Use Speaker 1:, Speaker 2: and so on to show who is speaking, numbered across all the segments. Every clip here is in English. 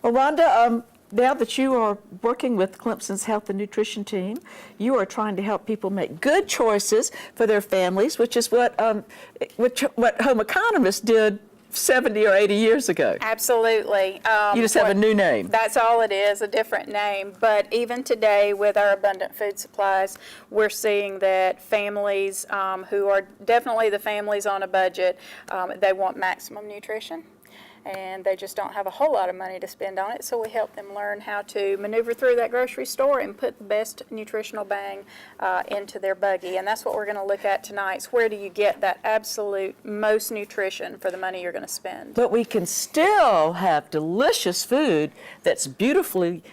Speaker 1: Well, Rhonda, now that you are working with Clemson's Health and Nutrition team, you are trying to help people make good choices for their families, which is what Home Economist did 70 or 80 years ago.
Speaker 2: Absolutely.
Speaker 1: You just have a new name.
Speaker 2: That's all it is, a different name. But even today, with our abundant food supplies, we're seeing that families who are definitely the families on a budget, they want maximum nutrition. And they just don't have a whole lot of money to spend on it, so we help them learn how to maneuver through that grocery store and put the best nutritional bang into their buggy. And that's what we're going to look at tonight, is where do you get that absolute most nutrition for the money you're going to spend.
Speaker 1: But we can still have delicious food that's beautifully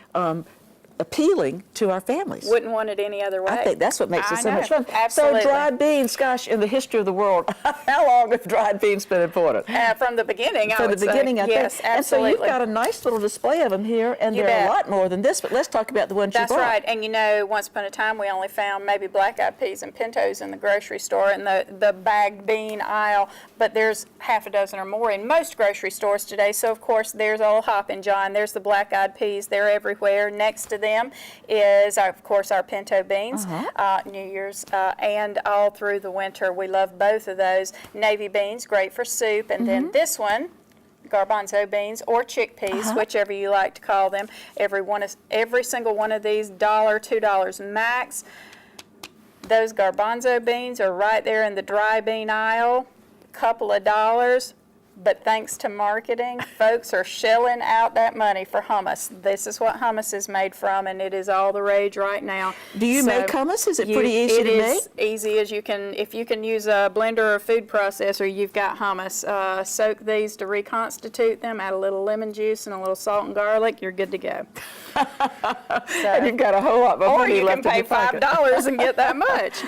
Speaker 1: appealing to our families.
Speaker 2: Wouldn't want it any other way.
Speaker 1: I think that's what makes it so much fun.
Speaker 2: Absolutely.
Speaker 1: So dried beans, gosh, in the history of the world, how long have dried beans been important?
Speaker 2: From the beginning,
Speaker 1: From the beginning, I think.
Speaker 2: Yes, absolutely.
Speaker 1: And so you've got a nice little display of them here, and
Speaker 2: You
Speaker 1: there are
Speaker 2: bet.
Speaker 1: a lot more than this, but let's talk about the ones you
Speaker 2: That's
Speaker 1: brought.
Speaker 2: right. And you know, once upon a time, we only found maybe black-eyed peas and pintos in the grocery store in the bagged bean aisle, but there's half a dozen or more in most grocery stores today. So, of course, there's old Hoppin' John. There's the black-eyed peas. They're everywhere. Next to them is, of course, our pinto beans, New Year's, and all through the winter. We love both of those. Navy beans, great for soup. And then this one, garbanzo beans or chickpeas, whichever you like to call them. Every single one of these, $2 max. Those garbanzo beans are right there in the dry bean aisle, couple of dollars. But thanks to marketing, folks are shelling out that money for hummus. This is what hummus is made from, and it is all the rage right now.
Speaker 1: Do you make hummus? Is it pretty easy to make?
Speaker 2: It is easy as you can. If you can use a blender or a food processor, you've got hummus. Soak these to reconstitute them, add a little lemon juice and a little salt and garlic, you're good to go.
Speaker 1: And you've got a whole lot more money left in your pocket.
Speaker 2: Or you can pay $5 and get that much.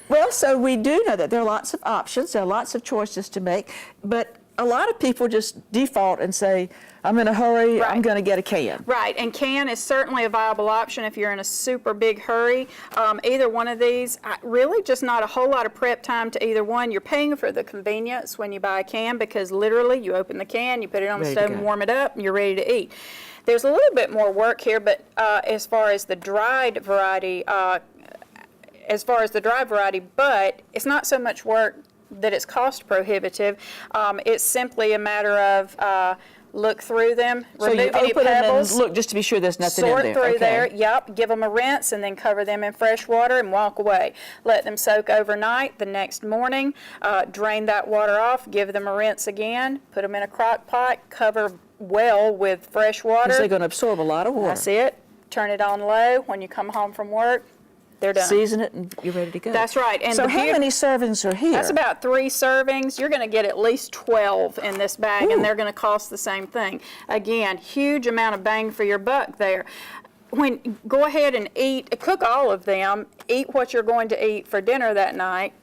Speaker 1: Well, so we do know that there are lots of options, there are lots of choices to make, but a lot of people just default and say, I'm in a hurry, I'm going to get a can.
Speaker 2: Right, and can is certainly a viable option if you're in a super big hurry. Either one of these, really just not a whole lot of prep time to either one. You're paying for the convenience when you buy a can, because literally you open the can, you put it on the stove and warm it up, and you're ready to eat. There's a little bit more work here, but as far as the dried variety, but it's not so much work that it's cost prohibitive. It's simply a matter of look through them,
Speaker 1: So
Speaker 2: remove
Speaker 1: you
Speaker 2: any
Speaker 1: open them
Speaker 2: pebbles,
Speaker 1: and look just to be sure there's nothing in
Speaker 2: sort
Speaker 1: there.
Speaker 2: through there, give them a rinse, and then cover them in fresh water and walk away. Let them soak overnight. The next morning, drain that water off, give them a rinse again, put them in a crock pot, cover well with fresh water.
Speaker 1: Because they're going to absorb a lot of water.
Speaker 2: That's it. Turn it on low. When you come home from work, they're done.
Speaker 1: Season it and you're ready to go.
Speaker 2: That's right. And
Speaker 1: so how many servings are here?
Speaker 2: That's about 3 servings. You're going to get at least 12 in this bag, and they're going to cost the same thing. Again, huge amount of bang for your buck there. Go ahead and cook all of them, eat what you're going to eat for dinner that night.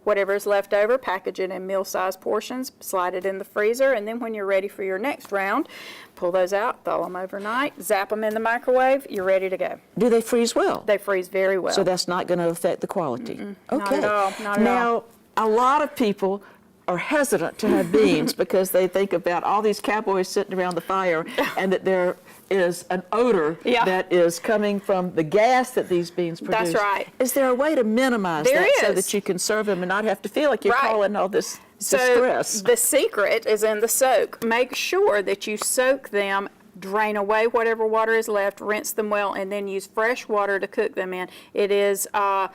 Speaker 2: Whatever is left over, package it in meal-sized portions, slide it in the freezer, and then when you're ready for your next round, pull those out, thaw them overnight, zap them in the microwave, you're ready to go.
Speaker 1: Do they freeze well?
Speaker 2: They freeze very well.
Speaker 1: So that's not going to affect the quality? Okay.
Speaker 2: Not at all, not at all.
Speaker 1: Now, a lot of people are hesitant to have beans because they think about all these cowboys sitting around the fire and that there is an odor that is coming from the gas that these beans produce.
Speaker 2: That's right.
Speaker 1: Is there a way to minimize
Speaker 2: There
Speaker 1: that
Speaker 2: is.
Speaker 1: so that you can serve them and not have to feel like you're calling all this
Speaker 2: So
Speaker 1: distress?
Speaker 2: the secret is in the soak. Make sure that you soak them, drain away whatever water is left, rinse them well, and then use fresh water to cook them in. It is a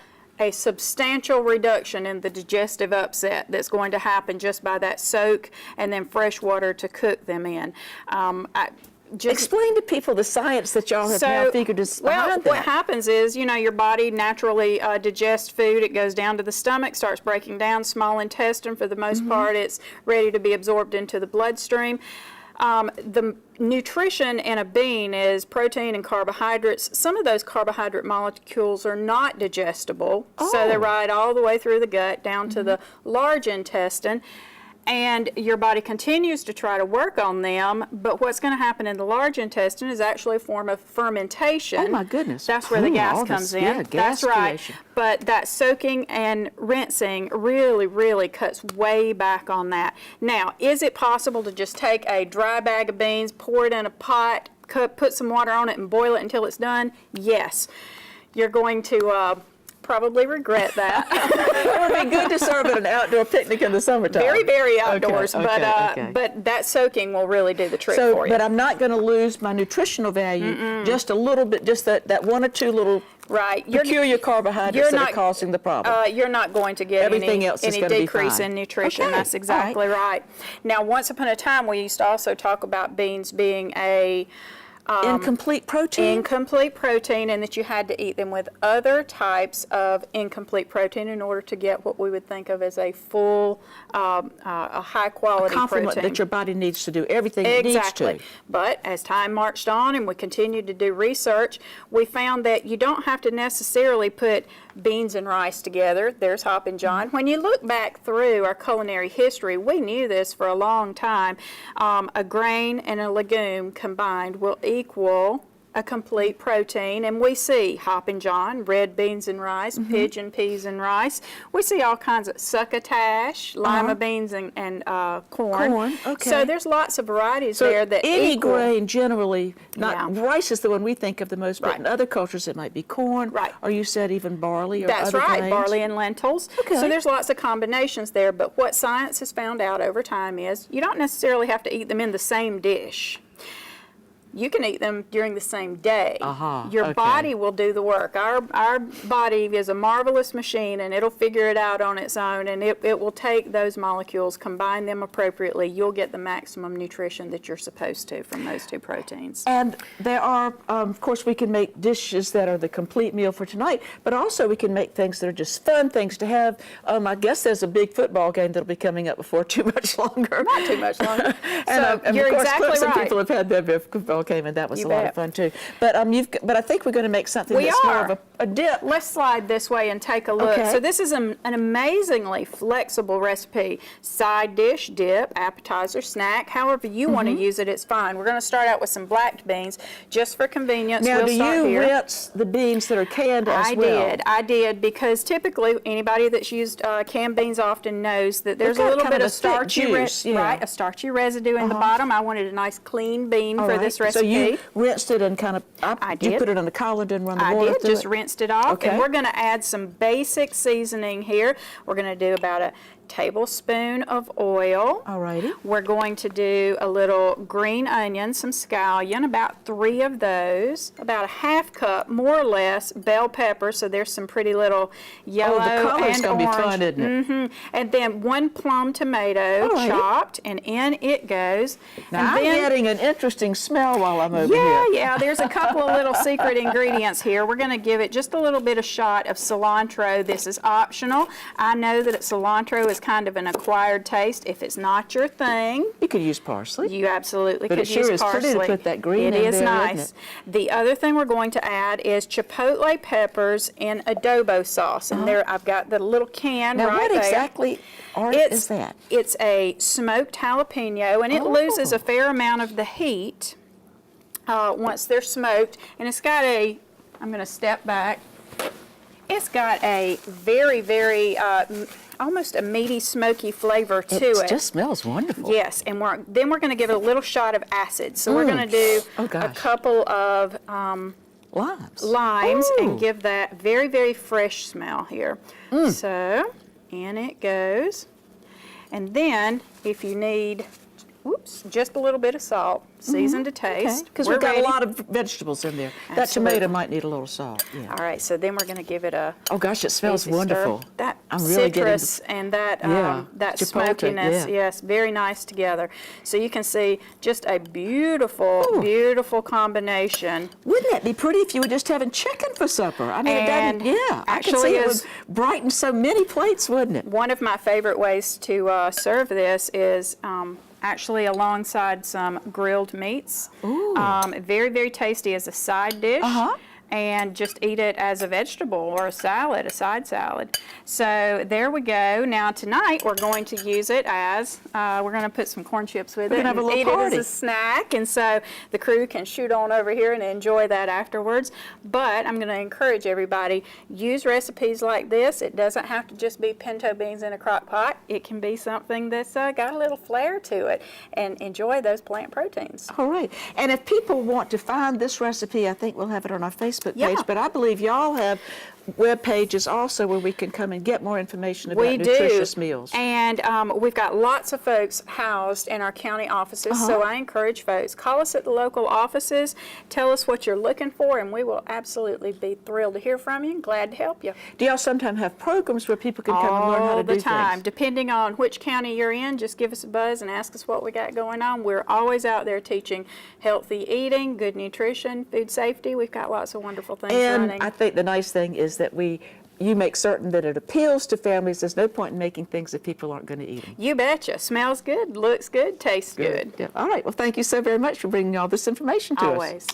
Speaker 2: substantial reduction in the digestive upset that's going to happen just by that soak and then fresh water to cook them in.
Speaker 1: Explain to people the science that y'all have now figured is behind that.
Speaker 2: What happens is, your body naturally digests food. It goes down to the stomach, starts breaking down, small intestine. For the most part, it's ready to be absorbed into the bloodstream. The nutrition in a bean is protein and carbohydrates. Some of those carbohydrate molecules are not digestible, so they ride all the way through the gut down to the large intestine. and your body continues to try to work on them, but what's going to happen in the large intestine is actually a form of fermentation.
Speaker 1: Oh my goodness.
Speaker 2: That's where the gas
Speaker 1: all
Speaker 2: comes
Speaker 1: this-
Speaker 2: in.
Speaker 1: yeah, gas
Speaker 2: That's right.
Speaker 1: creation.
Speaker 2: But that soaking and rinsing really cuts way back on that. Now, is it possible to just take a dry bag of beans, pour it in a pot, put some water on it and boil it until it's done? Yes. You're going to probably regret that.
Speaker 1: It would be good to serve at an outdoor picnic in the summertime.
Speaker 2: Very outdoors,
Speaker 1: okay.
Speaker 2: but that soaking will really do the trick
Speaker 1: So,
Speaker 2: for you.
Speaker 1: but I'm not going to lose my nutritional value, just a little bit, just that one or two little
Speaker 2: right.
Speaker 1: peculiar carbohydrates that are causing the problem.
Speaker 2: You're not going to get
Speaker 1: Everything else is
Speaker 2: any
Speaker 1: gonna be
Speaker 2: decrease
Speaker 1: fine.
Speaker 2: in nutrition.
Speaker 1: Okay,
Speaker 2: That's exactly right. Now, once upon a time, we used to also talk about beans being a
Speaker 1: Incomplete protein?
Speaker 2: incomplete protein, and that you had to eat them with other types of incomplete protein in order to get what we would think of as a full, a high quality
Speaker 1: Complement
Speaker 2: protein.
Speaker 1: that your body needs to do everything it needs
Speaker 2: Exactly.
Speaker 1: to.
Speaker 2: But as time marched on and we continued to do research, we found that you don't have to necessarily put beans and rice together. There's Hoppin' John. When you look back through our culinary history, we knew this for a long time. A grain and a legume combined will equal a complete protein, and we see Hoppin' John, red beans and rice, pigeon peas and rice. We see all kinds of succotash, lima beans and corn.
Speaker 1: Corn, okay.
Speaker 2: So there's lots of varieties
Speaker 1: So
Speaker 2: there that
Speaker 1: any
Speaker 2: equal.
Speaker 1: grain generally, not
Speaker 2: Yeah.
Speaker 1: rice is the one we think of the most, but
Speaker 2: Right.
Speaker 1: in other cultures it might be corn,
Speaker 2: Right.
Speaker 1: or you said even barley or
Speaker 2: That's
Speaker 1: other
Speaker 2: right,
Speaker 1: grains.
Speaker 2: barley and lentils.
Speaker 1: Okay.
Speaker 2: So there's lots of combinations there, but what science has found out over time is you don't necessarily have to eat them in the same dish. You can eat them during the same day. Your
Speaker 1: okay.
Speaker 2: body will do the work. Our body is a marvelous machine, and it'll figure it out on its own, and it will take those molecules, combine them appropriately. You'll get the maximum nutrition that you're supposed to from those two proteins.
Speaker 1: And there are, of course, we can make dishes that are the complete meal for tonight, but also we can make things that are just fun things to have. I guess there's a big football game that'll be coming up before too much longer.
Speaker 2: Not too much longer.
Speaker 1: And,
Speaker 2: So you're
Speaker 1: of course,
Speaker 2: exactly
Speaker 1: Clemson
Speaker 2: right.
Speaker 1: people have had their football game, and that was
Speaker 2: You
Speaker 1: a lot
Speaker 2: bet.
Speaker 1: of fun too. But but I think we're going to make something
Speaker 2: We
Speaker 1: that's more
Speaker 2: are.
Speaker 1: of a dip.
Speaker 2: Let's slide this way and take a look.
Speaker 1: Okay.
Speaker 2: So this is an amazingly flexible recipe. Side dish, dip, appetizer, snack, however you want to use it, it's fine. We're going to start out with some black beans just for convenience.
Speaker 1: Now,
Speaker 2: we'll
Speaker 1: do
Speaker 2: start
Speaker 1: you
Speaker 2: here.
Speaker 1: rinse the beans that are canned as well?
Speaker 2: I did, because typically anybody that's used canned beans often knows that there's a
Speaker 1: got
Speaker 2: little
Speaker 1: kind
Speaker 2: bit
Speaker 1: of
Speaker 2: of
Speaker 1: a thick
Speaker 2: starchy,
Speaker 1: juice, yeah.
Speaker 2: right, a starchy residue in the bottom. I wanted a nice clean bean
Speaker 1: All
Speaker 2: for
Speaker 1: right.
Speaker 2: this
Speaker 1: So
Speaker 2: recipe.
Speaker 1: you rinsed it and kind of,
Speaker 2: I
Speaker 1: you
Speaker 2: did.
Speaker 1: put it on the colander and run the
Speaker 2: I
Speaker 1: water
Speaker 2: did,
Speaker 1: through
Speaker 2: just
Speaker 1: it?
Speaker 2: rinsed it off.
Speaker 1: Okay.
Speaker 2: And we're going to add some basic seasoning here. We're going to do about a tablespoon of oil.
Speaker 1: Alrighty.
Speaker 2: We're going to do a little green onion, some scallion, about 3 of those, about a half cup, more or less, bell pepper, so there's some pretty little yellow
Speaker 1: Oh, the color's
Speaker 2: and
Speaker 1: going to be
Speaker 2: orange.
Speaker 1: fun, isn't it?
Speaker 2: And then 1 plum tomato
Speaker 1: Alrighty.
Speaker 2: chopped, and in it goes.
Speaker 1: Now,
Speaker 2: and
Speaker 1: I'm
Speaker 2: then,
Speaker 1: getting an interesting smell while I'm over
Speaker 2: yeah,
Speaker 1: here.
Speaker 2: yeah, there's a couple of little secret ingredients here. We're going to give it just a little bit of shot of cilantro. This is optional. I know that cilantro is kind of an acquired taste. If it's not your thing,
Speaker 1: You could use parsley.
Speaker 2: you absolutely
Speaker 1: But
Speaker 2: could
Speaker 1: it sure
Speaker 2: use
Speaker 1: is pretty
Speaker 2: parsley.
Speaker 1: to put that green
Speaker 2: It
Speaker 1: in
Speaker 2: is
Speaker 1: there,
Speaker 2: nice.
Speaker 1: isn't
Speaker 2: The other thing we're going to add is chipotle peppers in adobo sauce. And there, I've got the little can
Speaker 1: Now,
Speaker 2: right
Speaker 1: what
Speaker 2: there.
Speaker 1: exactly is that?
Speaker 2: It's a smoked jalapeno, and it loses a fair amount of the heat once they're smoked. And it's got a, I'm going to step back. It's got a very almost a meaty, smoky flavor to it.
Speaker 1: It just smells wonderful.
Speaker 2: Yes, and then we're going to give it a little shot of acid. So we're going to do
Speaker 1: Oh,
Speaker 2: a
Speaker 1: gosh.
Speaker 2: couple of
Speaker 1: Limes.
Speaker 2: and
Speaker 1: Ooh.
Speaker 2: give that very fresh smell here. So in it goes. And then if you need, just a little bit of salt, seasoned to taste.
Speaker 1: Because
Speaker 2: we're
Speaker 1: we've got
Speaker 2: ready.
Speaker 1: a lot of vegetables in there. That
Speaker 2: Absolutely.
Speaker 1: tomato might need a little salt. Yeah.
Speaker 2: All right, so then we're going to give it a
Speaker 1: Oh gosh, it smells
Speaker 2: easy stir.
Speaker 1: wonderful.
Speaker 2: That
Speaker 1: I'm really getting
Speaker 2: citrus and that
Speaker 1: Yeah,
Speaker 2: that
Speaker 1: chipotle,
Speaker 2: smokiness,
Speaker 1: yeah.
Speaker 2: yes, very nice together. So you can see just a beautiful combination.
Speaker 1: Wouldn't that be pretty if you were just having chicken for supper? I mean,
Speaker 2: And
Speaker 1: it doesn't, yeah. I could
Speaker 2: actually
Speaker 1: see it
Speaker 2: is-
Speaker 1: would brighten so many plates, wouldn't it?
Speaker 2: One of my favorite ways to serve this is actually alongside some grilled meats. Very tasty as a side dish. and just eat it as a vegetable or a salad, a side salad. So there we go. Now tonight we're going to use it as, we're going to put some corn chips with it
Speaker 1: gonna have a
Speaker 2: and
Speaker 1: little
Speaker 2: eat
Speaker 1: party.
Speaker 2: it as a snack. And so the crew can shoot on over here and enjoy that afterwards. But I'm going to encourage everybody, use recipes like this. It doesn't have to just be pinto beans in a crock pot. It can be something that's got a little flair to it, and enjoy those plant proteins.
Speaker 1: All right. And if people want to find this recipe, I think we'll have it on our Facebook page.
Speaker 2: Yeah.
Speaker 1: But I believe y'all have web pages also where we can come and get more information about
Speaker 2: We
Speaker 1: nutritious
Speaker 2: do.
Speaker 1: meals.
Speaker 2: And we've got lots of folks housed in our county offices, so I encourage folks, call us at the local offices, tell us what you're looking for, and we will absolutely be thrilled to hear from you and glad to help you.
Speaker 1: Do y'all sometimes have programs where people can come and learn how to
Speaker 2: All
Speaker 1: do
Speaker 2: the time.
Speaker 1: things?
Speaker 2: Depending on which county you're in, just give us a buzz and ask us what we got going on. We're always out there teaching healthy eating, good nutrition, food safety. We've got lots of wonderful things
Speaker 1: And
Speaker 2: running.
Speaker 1: I think the nice thing is that you make certain that it appeals to families. There's no point in making things that people aren't going to eat them.
Speaker 2: You betcha. Smells good, looks good, tastes good.
Speaker 1: Yeah. All right. Well, thank you so very much for bringing all this information to us.
Speaker 2: Always.